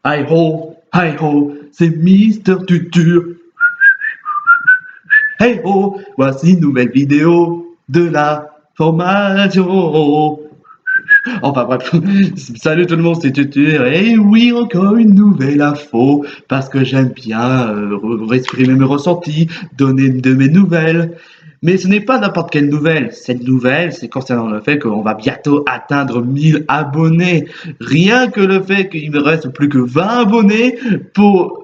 Hi ho, c'est Mister Tutu. Hey ho, voici une nouvelle vidéo de la formation. Enfin bref, salut tout le monde, c'est Tutu. Et oui, encore une nouvelle info, parce que j'aime bien exprimer mes ressentis, donner de mes nouvelles. Mais ce n'est pas n'importe quelle nouvelle. Cette nouvelle, c'est concernant le fait qu'on va bientôt atteindre 1000 abonnés. Rien que le fait qu'il me reste plus que 20 abonnés pour...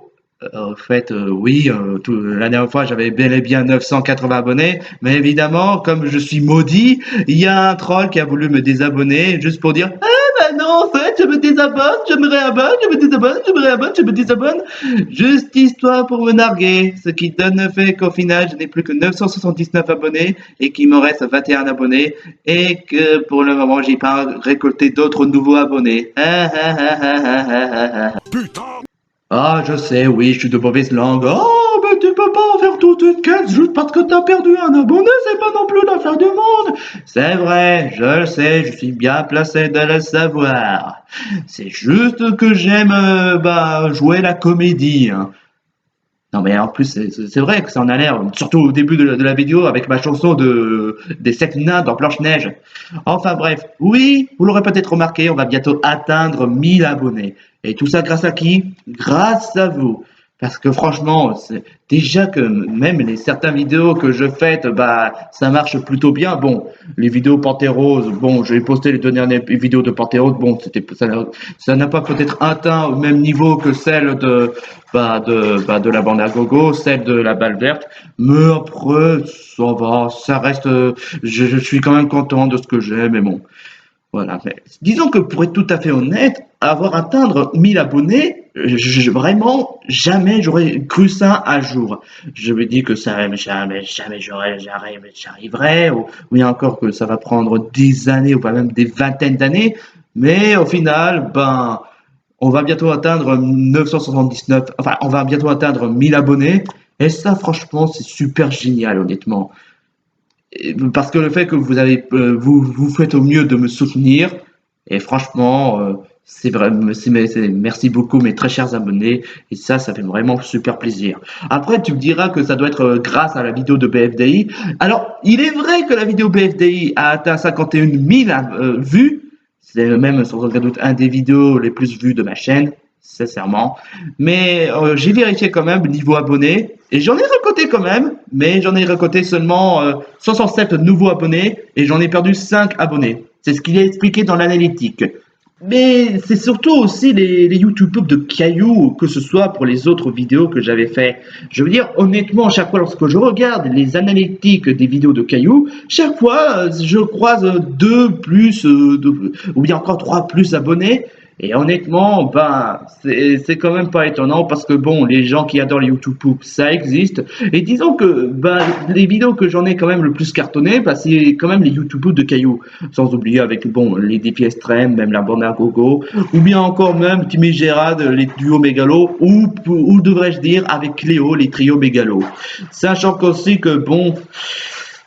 En fait, oui, la dernière fois j'avais bel et bien 980 abonnés, mais évidemment, comme je suis maudit, il y a un troll qui a voulu me désabonner juste pour dire ah bah non, en fait, je me désabonne, je me réabonne, je me désabonne, je me réabonne, je me désabonne, juste histoire pour me narguer, ce qui donne le fait qu'au final, je n'ai plus que 979 abonnés et qu'il me reste 21 abonnés et que pour le moment, j'ai pas récolté d'autres nouveaux abonnés. Putain! Ah, je sais, oui, je suis de mauvaise langue. Oh, mais tu peux pas en faire toute une quête juste parce que t'as perdu un abonné, c'est pas non plus l'affaire du monde. C'est vrai, je le sais, je suis bien placé de le savoir. C'est juste que j'aime, jouer la comédie, hein. Non, mais en plus, c'est vrai que ça en a l'air, surtout au début de la vidéo avec ma chanson des 7 nains dans Blanche-Neige. Enfin bref, oui, vous l'aurez peut-être remarqué, on va bientôt atteindre 1000 abonnés. Et tout ça grâce à qui? Grâce à vous. Parce que franchement, c'est déjà que même certaines vidéos que je fais, ça marche plutôt bien. Bon, les vidéos Pantérose, bon, j'ai posté les dernières vidéos de Pantérose, bon, ça n'a pas peut-être atteint au même niveau que celle de la bande à gogo, celle de la balle verte, mais après, ça va, ça reste, je suis quand même content de ce que j'ai, mais bon, voilà. Mais disons que pour être tout à fait honnête, avoir atteindre 1000 abonnés, vraiment, jamais j'aurais cru ça un jour. Je me dis que ça, jamais j'arriverai, ou bien encore que ça va prendre des années, ou pas même des vingtaines d'années, mais au final, on va bientôt atteindre 979, enfin, on va bientôt atteindre 1000 abonnés. Et ça, franchement, c'est super génial, honnêtement. Parce que le fait que vous faites au mieux de me soutenir, et franchement, c'est vrai, merci beaucoup, mes très chers abonnés. Et ça fait vraiment super plaisir. Après, tu me diras que ça doit être grâce à la vidéo de BFDI. Alors, il est vrai que la vidéo BFDI a atteint 51 000 vues. C'est même sans aucun doute un des vidéos les plus vues de ma chaîne, sincèrement. Mais j'ai vérifié quand même niveau abonnés et j'en ai récolté quand même, mais j'en ai récolté seulement 67 nouveaux abonnés et j'en ai perdu 5 abonnés. C'est ce qu'il est expliqué dans l'analytique. Mais c'est surtout aussi les YouTube de Caillou, que ce soit pour les autres vidéos que j'avais fait. Je veux dire, honnêtement, chaque fois lorsque je regarde les analytiques des vidéos de Caillou, chaque fois je croise ou bien encore 3 plus abonnés. Et honnêtement, c'est quand même pas étonnant parce que bon, les gens qui adorent les YouTube Poop, ça existe. Et disons que, les vidéos que j'en ai quand même le plus cartonné, c'est quand même les YouTube Poop de Caillou. Sans oublier avec, bon, les défis extrêmes, même la bande à gogo, ou bien encore même Timmy Gérard, les duos mégalos, ou devrais-je dire avec Cléo, les trios mégalos. Sachant qu'aussi que, bon,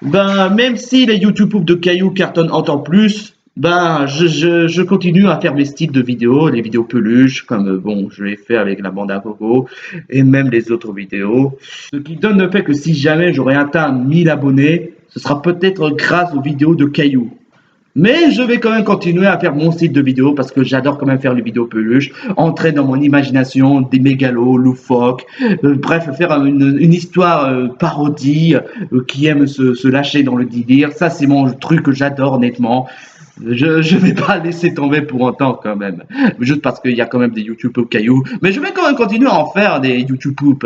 même si les YouTube Poop de Caillou cartonnent encore plus, je continue à faire mes styles de vidéos, les vidéos peluches, comme bon, je l'ai fait avec la bande à gogo, et même les autres vidéos. Ce qui donne le fait que si jamais j'aurais atteint 1000 abonnés, ce sera peut-être grâce aux vidéos de Caillou. Mais je vais quand même continuer à faire mon style de vidéo parce que j'adore quand même faire les vidéos peluches, entrer dans mon imagination des mégalos, loufoques, bref, faire une histoire parodie qui aime se lâcher dans le délire. Ça, c'est mon truc que j'adore honnêtement. Je vais pas laisser tomber pour autant quand même, juste parce qu'il y a quand même des YouTube Poop cailloux. Mais je vais quand même continuer à en faire des YouTube Poop.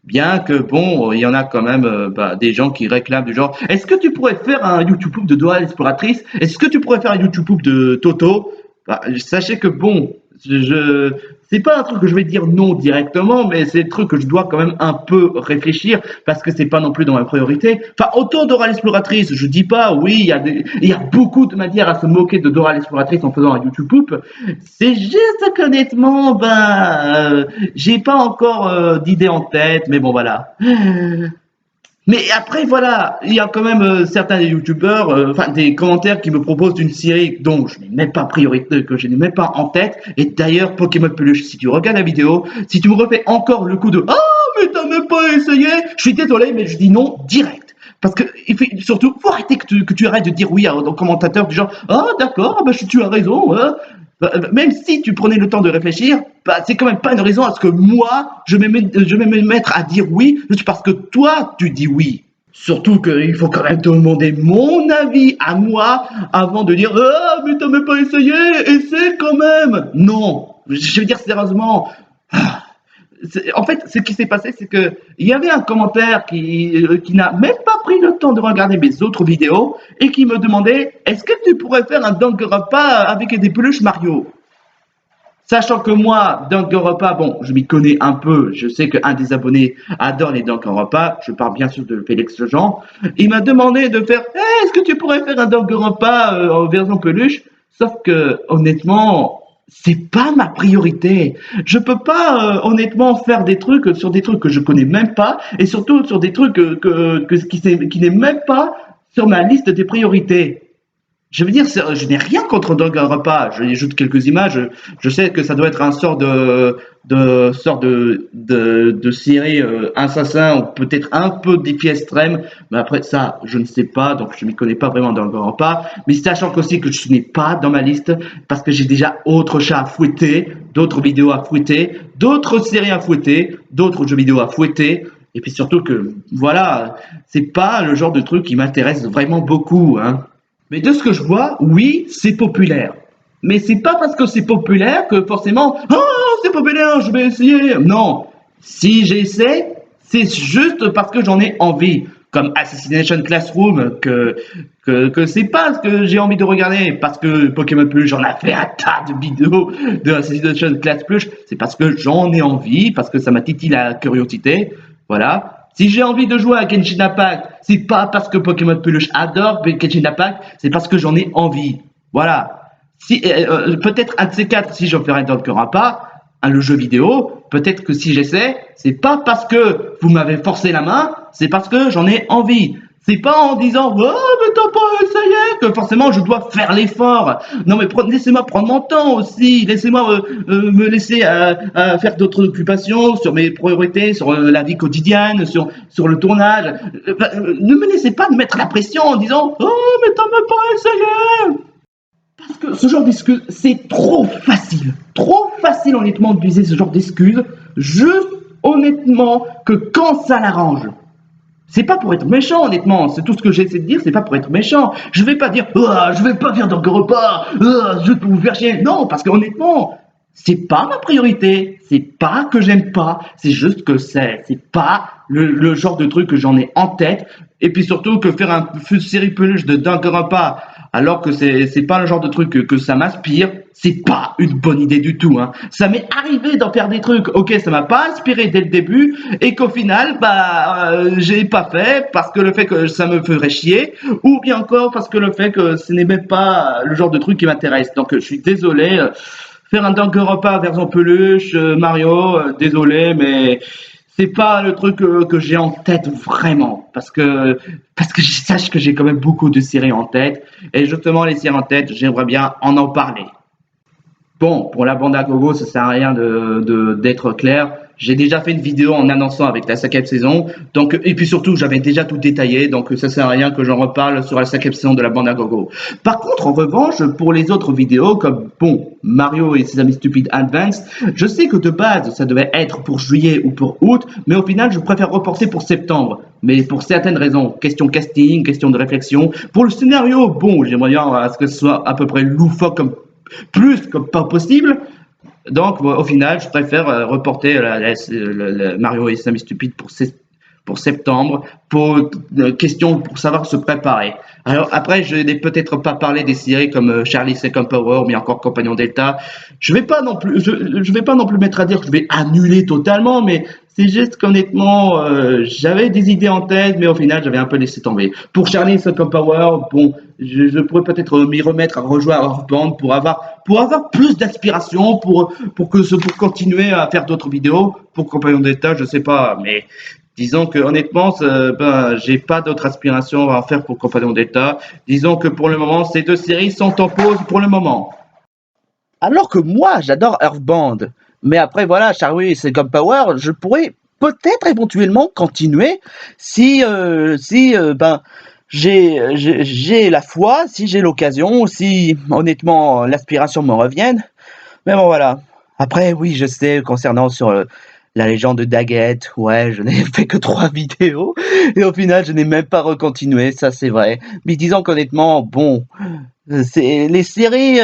Bien que bon, il y en a quand même des gens qui réclament du genre. Est-ce que tu pourrais faire un YouTube Poop de Dora l'exploratrice? Est-ce que tu pourrais faire un YouTube Poop de Toto? Sachez que bon, c'est pas un truc que je vais dire non directement, mais c'est un truc que je dois quand même un peu réfléchir parce que c'est pas non plus dans ma priorité. Enfin, autant Dora l'exploratrice, je dis pas, oui, il y a beaucoup de manières à se moquer de Dora l'exploratrice en faisant un YouTube Poop. C'est juste qu'honnêtement, j'ai pas encore d'idée en tête, mais bon voilà. Mais après, voilà, il y a quand même certains des youtubeurs, enfin des commentaires qui me proposent une série dont je n'ai même pas priorité, que je n'ai même pas en tête. Et d'ailleurs, Pokémon Peluche, si tu regardes la vidéo, si tu me refais encore le coup de «Ah, mais t'as même pas essayé!» Je suis désolé, mais je dis non direct. Parce que, surtout, faut arrêter que tu arrêtes de dire oui aux commentateurs du genre «Ah, d'accord, bah, tu as raison, hein.» Même si tu prenais le temps de réfléchir, bah, c'est quand même pas une raison à ce que moi, je vais me mettre à dire oui, juste parce que toi, tu dis oui. Surtout qu'il faut quand même demander mon avis à moi avant de dire «Ah, mais t'as même pas essayé, essaie quand même!» Non, je veux dire sérieusement, en fait, ce qui s'est passé, c'est que il y avait un commentaire qui n'a même pas pris le temps de regarder mes autres vidéos et qui me demandait est-ce que tu pourrais faire un Danganronpa avec des peluches Mario? Sachant que moi, Danganronpa, bon, je m'y connais un peu, je sais qu'un des abonnés adore les Danganronpa, je parle bien sûr de Félix Lejean, il m'a demandé de faire est-ce que tu pourrais faire un Danganronpa en version peluche? Sauf que, honnêtement, c'est pas ma priorité. Je peux pas, honnêtement, faire des trucs sur des trucs que je connais même pas, et surtout sur des trucs qui n'est même pas sur ma liste des priorités. Je veux dire, je n'ai rien contre Danganronpa. Je y ajoute quelques images. Je sais que ça doit être un sort de série assassin ou peut-être un peu défi extrême. Mais après ça, je ne sais pas. Donc je m'y connais pas vraiment dans Danganronpa. Mais sachant aussi que je n'ai pas dans ma liste parce que j'ai déjà autre chat à fouetter, d'autres vidéos à fouetter, d'autres séries à fouetter, d'autres jeux vidéo à fouetter. Et puis surtout que, voilà, c'est pas le genre de truc qui m'intéresse vraiment beaucoup, hein. Mais de ce que je vois, oui, c'est populaire. Mais c'est pas parce que c'est populaire que forcément, oh, c'est populaire, je vais essayer. Non, si j'essaie, c'est juste parce que j'en ai envie. Comme Assassination Classroom, que c'est pas ce que j'ai envie de regarder. Parce que Pokémon Plus, j'en ai fait un tas de vidéos de Assassination Class Plus. C'est parce que j'en ai envie, parce que ça m'a titillé la curiosité. Voilà. Si j'ai envie de jouer à Genshin Impact, c'est pas parce que Pokémon Peluche adore Genshin Impact, c'est parce que j'en ai envie. Voilà. Si, peut-être un de ces quatre, si j'en ferai d'autres pas, le jeu vidéo, peut-être que si j'essaie, c'est pas parce que vous m'avez forcé la main, c'est parce que j'en ai envie. C'est pas en disant oh mais t'as pas essayé que forcément je dois faire l'effort. Non mais laissez-moi prendre mon temps aussi. Laissez-moi me laisser faire d'autres occupations sur mes priorités, sur la vie quotidienne, sur le tournage. Ne me laissez pas me mettre la pression en disant oh mais t'as même pas essayé. Parce que ce genre d'excuses, c'est trop facile honnêtement d'utiliser ce genre d'excuses, juste honnêtement que quand ça l'arrange. C'est pas pour être méchant, honnêtement. C'est tout ce que j'essaie de dire, c'est pas pour être méchant. Je vais pas dire, oh, je vais pas faire de repas, je vais vous faire chier. Non, parce que honnêtement, c'est pas ma priorité. C'est pas que j'aime pas. C'est juste que c'est pas le genre de truc que j'en ai en tête. Et puis surtout que faire une série peluche de d'un repas, alors que c'est pas le genre de truc que ça m'inspire, c'est pas une bonne idée du tout, hein. Ça m'est arrivé d'en faire des trucs, ok, ça m'a pas inspiré dès le début, et qu'au final, j'ai pas fait parce que le fait que ça me ferait chier, ou bien encore parce que le fait que ce n'est même pas le genre de truc qui m'intéresse. Donc je suis désolé, faire un Danganronpa version peluche, Mario, désolé, mais c'est pas le truc que j'ai en tête vraiment, parce que je sache que j'ai quand même beaucoup de séries en tête, et justement les séries en tête, j'aimerais bien en parler. Bon, pour la bande à gogo, ça sert à rien d'être clair. J'ai déjà fait une vidéo en annonçant avec la cinquième saison, donc et puis surtout j'avais déjà tout détaillé, donc ça sert à rien que j'en reparle sur la cinquième saison de la bande à gogo. Par contre, en revanche, pour les autres vidéos comme bon Mario et ses amis stupides Advance, je sais que de base ça devait être pour juillet ou pour août, mais au final je préfère reporter pour septembre. Mais pour certaines raisons, question casting, question de réflexion. Pour le scénario, bon, j'aimerais bien à ce que ce soit à peu près loufoque comme plus comme pas possible. Donc, au final, je préfère reporter Mario et Samy Stupide pour septembre, pour question pour savoir se préparer. Alors après, je n'ai peut-être pas parlé des séries comme Charlie Second Power, mais encore Compagnon Delta. Je vais pas non plus, je vais pas non plus mettre à dire que je vais annuler totalement, mais c'est juste qu'honnêtement, j'avais des idées en tête, mais au final, j'avais un peu laissé tomber. Pour Charlie Second Power, bon, je pourrais peut-être m'y remettre à rejouer à Earthbound pour avoir plus d'inspiration, pour continuer à faire d'autres vidéos. Pour Compagnon Delta, je sais pas, mais Disons que honnêtement, j'ai pas d'autre aspiration à faire pour Compagnon d'État. Disons que pour le moment, ces deux séries sont en pause pour le moment. Alors que moi, j'adore Earthbound. Mais après, voilà, Charlie, c'est comme Power, je pourrais peut-être éventuellement continuer si j'ai la foi, si j'ai l'occasion, si honnêtement l'aspiration me revienne. Mais bon, voilà. Après, oui, je sais, concernant sur la légende de Daggett, ouais, je n'ai fait que 3 vidéos, et au final, je n'ai même pas recontinué, ça c'est vrai. Mais disons qu'honnêtement, bon, c'est les séries,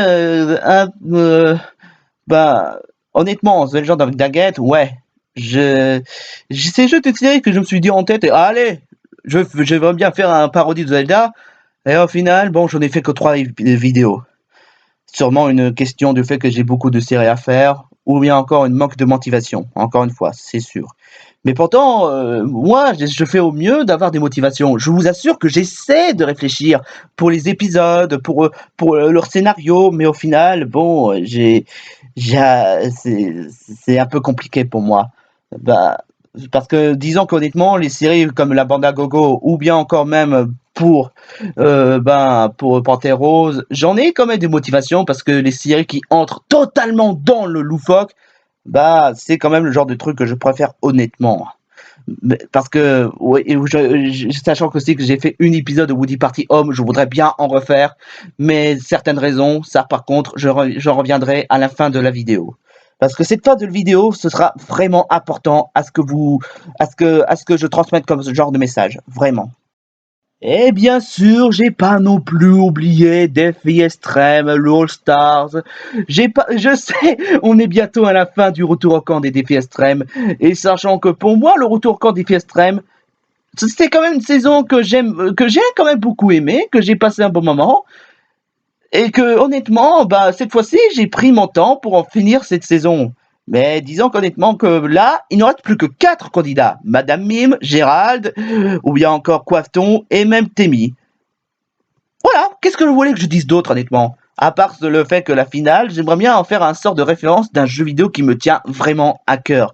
bah, honnêtement, The Legend of Daggett, ouais, c'est juste une série que je me suis dit en tête, et allez, j'aimerais bien faire un parodie de Zelda, et au final, bon, j'en ai fait que 3 vidéos. Sûrement une question du fait que j'ai beaucoup de séries à faire, ou bien encore une manque de motivation, encore une fois, c'est sûr. Mais pourtant, moi, je fais au mieux d'avoir des motivations. Je vous assure que j'essaie de réfléchir pour les épisodes, pour leur scénario, mais au final, bon, c'est un peu compliqué pour moi. Bah, parce que disons qu'honnêtement, les séries comme La Bande à Gogo, ou bien encore même pour Panthère Rose, j'en ai quand même des motivations parce que les séries qui entrent totalement dans le loufoque, bah, c'est quand même le genre de truc que je préfère honnêtement. Parce que, oui, sachant que aussi que j'ai fait un épisode de Woody Party Home, je voudrais bien en refaire, mais certaines raisons, ça par contre, j'en reviendrai à la fin de la vidéo. Parce que cette fin de vidéo, ce sera vraiment important à ce que je transmette comme ce genre de message, vraiment. Et bien sûr, j'ai pas non plus oublié Défi Extrême, le All Stars. Je sais, on est bientôt à la fin du retour au camp des défis extrêmes. Et sachant que pour moi, le retour au camp des défis extrêmes, c'était quand même une saison que j'ai quand même beaucoup aimé, que j'ai passé un bon moment. Et que honnêtement, bah, cette fois-ci, j'ai pris mon temps pour en finir cette saison. Mais disons qu'honnêtement que là, il ne reste plus que 4 candidats. Madame Mime, Gérald, ou bien encore Coiffeton et même Témy. Voilà, qu'est-ce que vous voulez que je dise d'autre honnêtement? À part le fait que la finale, j'aimerais bien en faire un sort de référence d'un jeu vidéo qui me tient vraiment à cœur.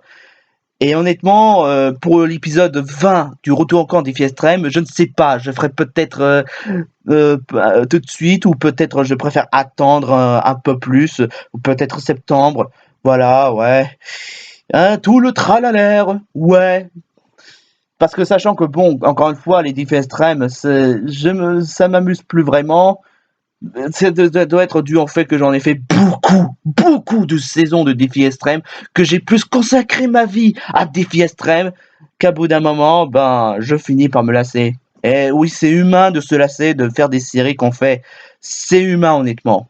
Et honnêtement, pour l'épisode 20 du Retour au camp défi extrême, je ne sais pas, je ferai peut-être tout de suite ou peut-être je préfère attendre un peu plus, ou peut-être septembre. Voilà, ouais. Hein, tout le tralalaire, ouais. Parce que sachant que bon, encore une fois, les défis extrêmes, ça m'amuse plus vraiment. Doit être dû en fait que j'en ai fait beaucoup de saisons de défis extrêmes, que j'ai plus consacré ma vie à défis extrêmes, qu'à bout d'un moment, ben, je finis par me lasser. Et oui, c'est humain de se lasser, de faire des séries qu'on fait. C'est humain, honnêtement.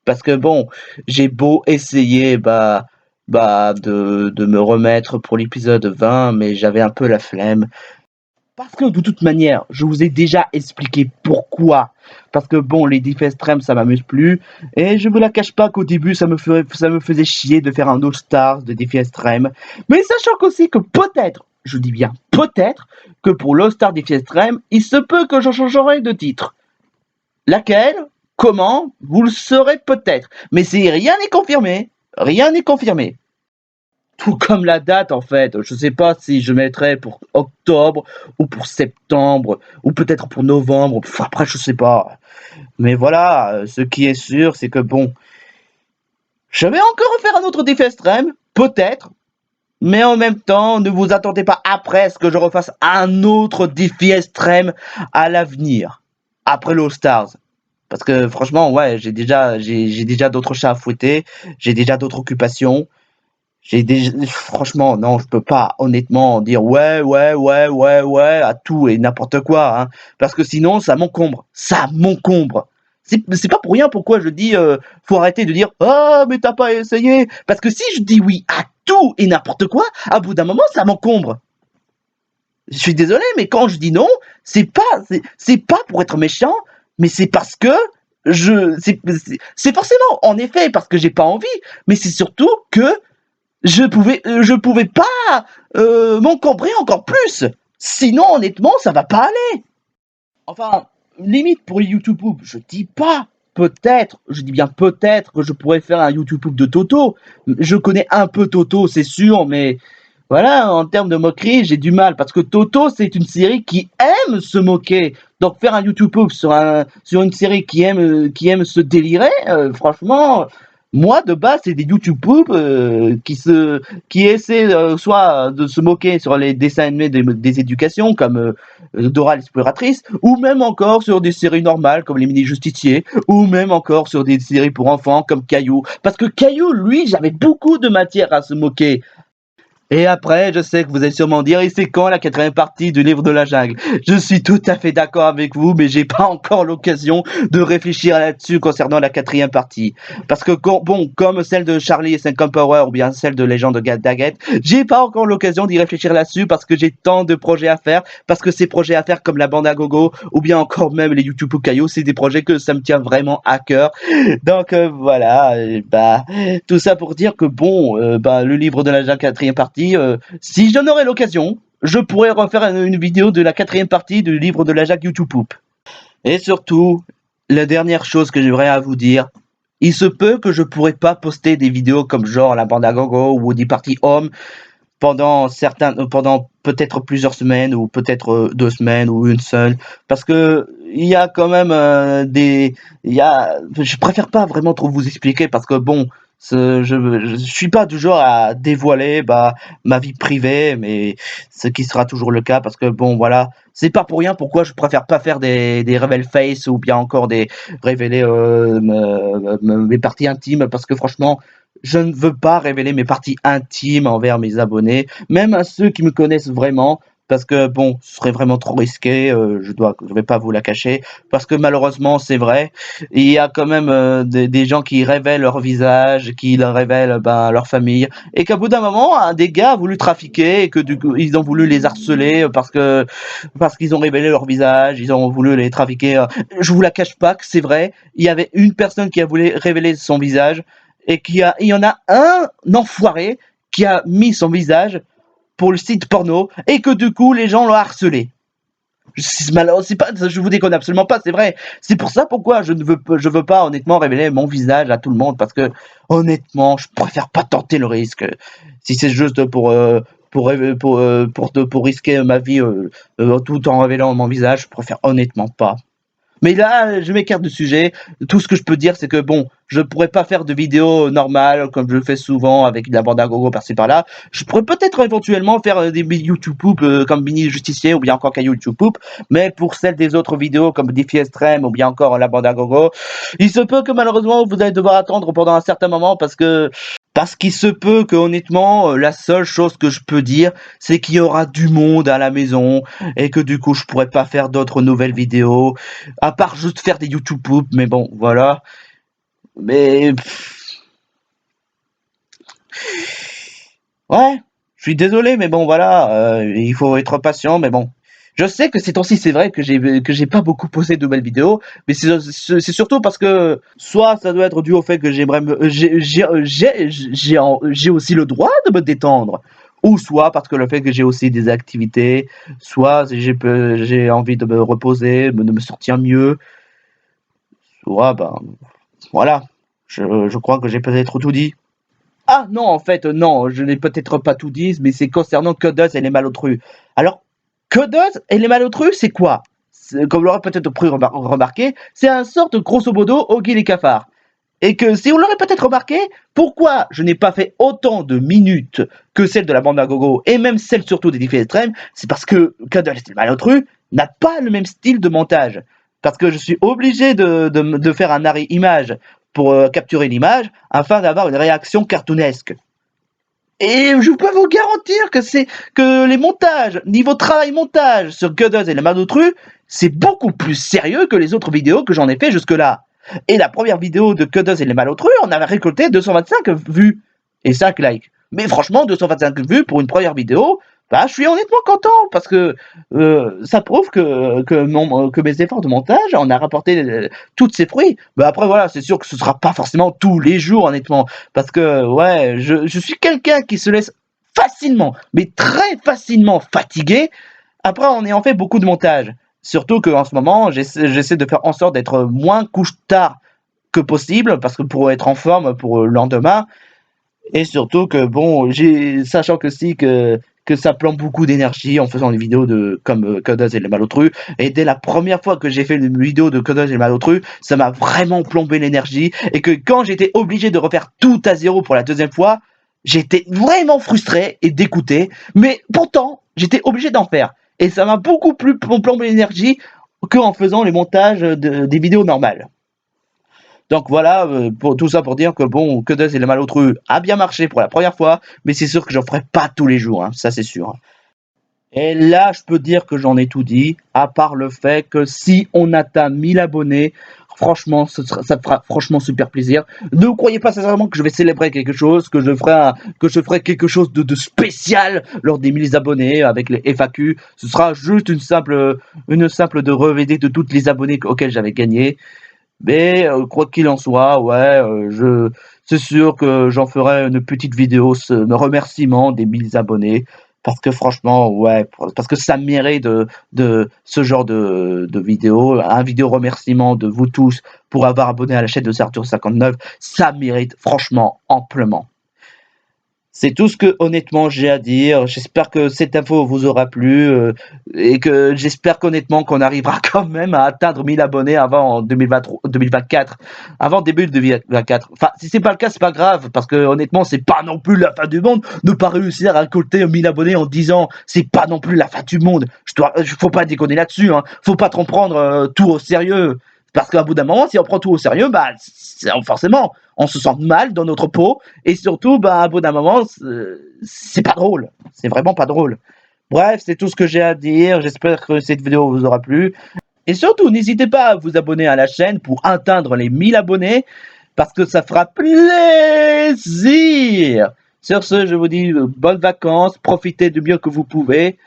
Parce que bon, j'ai beau essayer, de me remettre pour l'épisode 20, mais j'avais un peu la flemme. Parce que de toute manière, je vous ai déjà expliqué pourquoi. Parce que bon, les défis extrêmes, ça m'amuse plus. Et je vous la cache pas qu'au début, ça me faisait chier de faire un All-Stars de défis extrêmes. Mais sachant aussi que peut-être, je dis bien peut-être, que pour l'All-Star défis extrêmes, il se peut que je changerai de titre. Laquelle? Comment? Vous le saurez peut-être. Mais si rien n'est confirmé, rien n'est confirmé. Tout comme la date en fait. Je sais pas si je mettrais pour octobre ou pour septembre ou peut-être pour novembre. Après, je sais pas. Mais voilà, ce qui est sûr, c'est que bon, je vais encore faire un autre défi extrême, peut-être. Mais en même temps, ne vous attendez pas après à ce que je refasse un autre défi extrême à l'avenir, après l'All Stars. Parce que franchement, ouais, j'ai déjà d'autres chats à fouetter, j'ai déjà d'autres occupations. Franchement, non, je peux pas honnêtement dire ouais à tout et n'importe quoi, hein, parce que sinon ça m'encombre. C'est pas pour rien pourquoi je dis faut arrêter de dire oh mais t'as pas essayé, parce que si je dis oui à tout et n'importe quoi, à bout d'un moment ça m'encombre. Je suis désolé, mais quand je dis non, c'est pas pour être méchant, mais c'est parce que c'est forcément en effet parce que j'ai pas envie, mais c'est surtout que je pouvais pas m'encombrer encore plus. Sinon, honnêtement, ça va pas aller. Enfin, limite pour YouTube, je dis pas. Peut-être, je dis bien peut-être que je pourrais faire un YouTube de Toto. Je connais un peu Toto, c'est sûr, mais voilà, en termes de moquerie, j'ai du mal parce que Toto, c'est une série qui aime se moquer. Donc faire un YouTube sur une série qui aime se délirer, franchement, moi de base, c'est des YouTube qui essaient soit de se moquer sur les dessins animés des éducations comme Dora l'exploratrice, ou même encore sur des séries normales comme les mini justiciers, ou même encore sur des séries pour enfants comme Caillou. Parce que Caillou, lui, j'avais beaucoup de matière à se moquer. Et après, je sais que vous allez sûrement dire, et c'est quand la quatrième partie du livre de la jungle? Je suis tout à fait d'accord avec vous, mais j'ai pas encore l'occasion de réfléchir là-dessus concernant la quatrième partie. Parce que, bon, comme celle de Charlie et 50 Power, ou bien celle de Légende de Daggett, j'ai pas encore l'occasion d'y réfléchir là-dessus parce que j'ai tant de projets à faire, parce que ces projets à faire comme la bande à gogo, ou bien encore même les YouTube Caillou, c'est des projets que ça me tient vraiment à cœur. Donc voilà, tout ça pour dire que bon, le livre de la quatrième partie, si j'en aurais l'occasion, je pourrais refaire une vidéo de la quatrième partie du livre de la Jacques YouTube Poop. Et surtout, la dernière chose que j'aimerais à vous dire, il se peut que je pourrais pas poster des vidéos comme genre la bande à gogo ou des parties home pendant peut-être plusieurs semaines ou peut-être 2 semaines ou une seule, parce que il y a quand même je préfère pas vraiment trop vous expliquer parce que bon, je suis pas du genre à dévoiler ma vie privée, mais ce qui sera toujours le cas parce que bon voilà, c'est pas pour rien pourquoi je préfère pas faire des révél face ou bien encore des révéler mes parties intimes parce que franchement je ne veux pas révéler mes parties intimes envers mes abonnés, même à ceux qui me connaissent vraiment, parce que bon, ce serait vraiment trop risqué, je vais pas vous la cacher, parce que malheureusement, c'est vrai, il y a quand même des gens qui révèlent leur visage, qui leur révèlent leur famille, et qu'à bout d'un moment, un des gars a voulu trafiquer, et que du coup, ils ont voulu les harceler parce qu'ils ont révélé leur visage, ils ont voulu les trafiquer. Je vous la cache pas que c'est vrai, il y avait une personne qui a voulu révéler son visage, et il y en a un enfoiré qui a mis son visage pour le site porno et que du coup les gens l'ont harcelé. C'est pas, je vous déconne absolument pas, c'est vrai. C'est pour ça pourquoi je veux pas honnêtement révéler mon visage à tout le monde parce que honnêtement, je préfère pas tenter le risque. Si c'est juste pour risquer ma vie tout en révélant mon visage, je préfère honnêtement pas. Mais là, je m'écarte du sujet. Tout ce que je peux dire, c'est que bon, je pourrais pas faire de vidéos normales comme je le fais souvent avec de la bande à gogo par-ci par-là. Je pourrais peut-être éventuellement faire des YouTube Poop comme Mini Justicier ou bien encore Caillou YouTube Poop. Mais pour celles des autres vidéos comme Défi Extrême ou bien encore la bande à gogo, il se peut que malheureusement vous allez devoir attendre pendant un certain moment parce qu'il se peut que honnêtement, la seule chose que je peux dire, c'est qu'il y aura du monde à la maison et que du coup je pourrais pas faire d'autres nouvelles vidéos à part juste faire des YouTube poop, mais bon, voilà. Mais ouais, je suis désolé, mais bon, voilà, il faut être patient, mais bon. Je sais que ces temps-ci, c'est vrai que j'ai pas beaucoup posé de belles vidéos, mais c'est surtout parce que soit ça doit être dû au fait que j'aimerais j'ai aussi le droit de me détendre, ou soit parce que le fait que j'ai aussi des activités, soit j'ai envie de me reposer, de me sentir mieux, soit voilà, je crois que j'ai peut-être tout dit. Ah non, en fait, non, je n'ai peut-être pas tout dit, mais c'est concernant Codus et les malotrus. Alors, Codus et les malotrus, c'est quoi? Comme vous l'aurez peut-être pu remarquer, c'est un sorte, grosso modo, Oggy les cafards. Et que, si vous l'aurez peut-être remarqué, pourquoi je n'ai pas fait autant de minutes que celle de la bande à gogo, et même celle surtout des défis extrêmes, c'est parce que Codus et les malotrus n'a pas le même style de montage. Parce que je suis obligé de faire un arrêt image pour capturer l'image afin d'avoir une réaction cartoonesque. Et je peux vous garantir que les montages, niveau travail montage sur Godot et les Malotru, c'est beaucoup plus sérieux que les autres vidéos que j'en ai fait jusque-là. Et la première vidéo de Godot et les Malotru, on avait récolté 225 vues et 5 likes. Mais franchement, 225 vues pour une première vidéo, je suis honnêtement content parce que ça prouve que mes efforts de montage en a rapporté tous ses fruits. Après voilà, c'est sûr que ce sera pas forcément tous les jours honnêtement parce que ouais, je suis quelqu'un qui se laisse facilement, mais très facilement fatiguer après en ayant fait beaucoup de montage. Surtout qu'en ce moment, j'essaie de faire en sorte d'être moins couche tard que possible parce que pour être en forme pour le lendemain. Et surtout que bon, sachant que que ça plombe beaucoup d'énergie en faisant des vidéos de comme Codas et le Malotru. Et dès la première fois que j'ai fait une vidéo de Codas et le Malotru, ça m'a vraiment plombé l'énergie. Et que quand j'étais obligé de refaire tout à zéro pour la deuxième fois, j'étais vraiment frustré et dégoûté. Mais pourtant, j'étais obligé d'en faire. Et ça m'a beaucoup plus plombé l'énergie qu'en faisant les montages des vidéos normales. Donc voilà, pour tout ça pour dire que bon, que Death et le Malotru a bien marché pour la première fois, mais c'est sûr que j'en ferai pas tous les jours, hein, ça c'est sûr. Et là, je peux dire que j'en ai tout dit, à part le fait que si on atteint 1000 abonnés, franchement, ça me fera franchement super plaisir. Ne croyez pas sincèrement que je vais célébrer quelque chose, que je ferai quelque chose de spécial lors des 1000 abonnés avec les FAQ. Ce sera juste une simple de revêter de toutes les abonnés auxquels j'avais gagné. Mais quoi qu'il en soit, ouais, c'est sûr que j'en ferai une petite vidéo, me remerciement des 1000 abonnés, parce que franchement, ouais, parce que ça mérite de ce genre de vidéo, un vidéo remerciement de vous tous pour avoir abonné à la chaîne de Sertur59, ça mérite franchement amplement. C'est tout ce que honnêtement j'ai à dire. J'espère que cette info vous aura plu et que j'espère qu'honnêtement qu'on arrivera quand même à atteindre 1000 abonnés avant 2023, 2024, avant début de 2024. Enfin, si c'est pas le cas, c'est pas grave parce que honnêtement, c'est pas non plus la fin du monde. Ne pas réussir à récolter 1000 abonnés en 10 ans, c'est pas non plus la fin du monde. Faut pas déconner là-dessus. Hein. Faut pas trop prendre tout au sérieux. Parce qu'à bout d'un moment, si on prend tout au sérieux, bah forcément, on se sent mal dans notre peau et surtout, bah, à bout d'un moment, c'est pas drôle. C'est vraiment pas drôle. Bref, c'est tout ce que j'ai à dire. J'espère que cette vidéo vous aura plu. Et surtout, n'hésitez pas à vous abonner à la chaîne pour atteindre les 1000 abonnés parce que ça fera plaisir. Sur ce, je vous dis bonnes vacances, profitez du mieux que vous pouvez.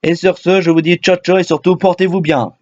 Et sur ce, je vous dis ciao ciao et surtout portez-vous bien.